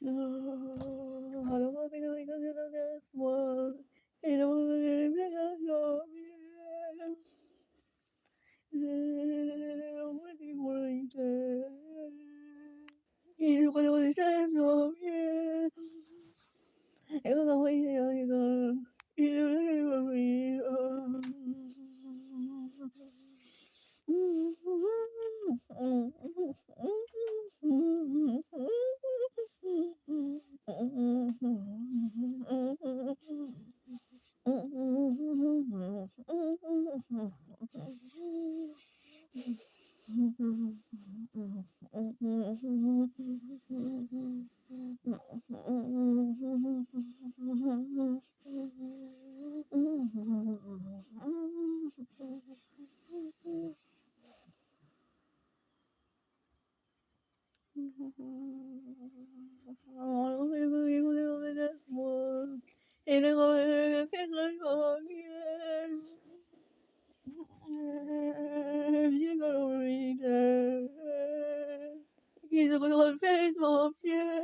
I don't want to be because you know that's one. You don't want to be because you're here. What do you want to say? You don't want to say you're here. It was always you go. You don't want to You're gonna read it. He's gonna face off, yeah.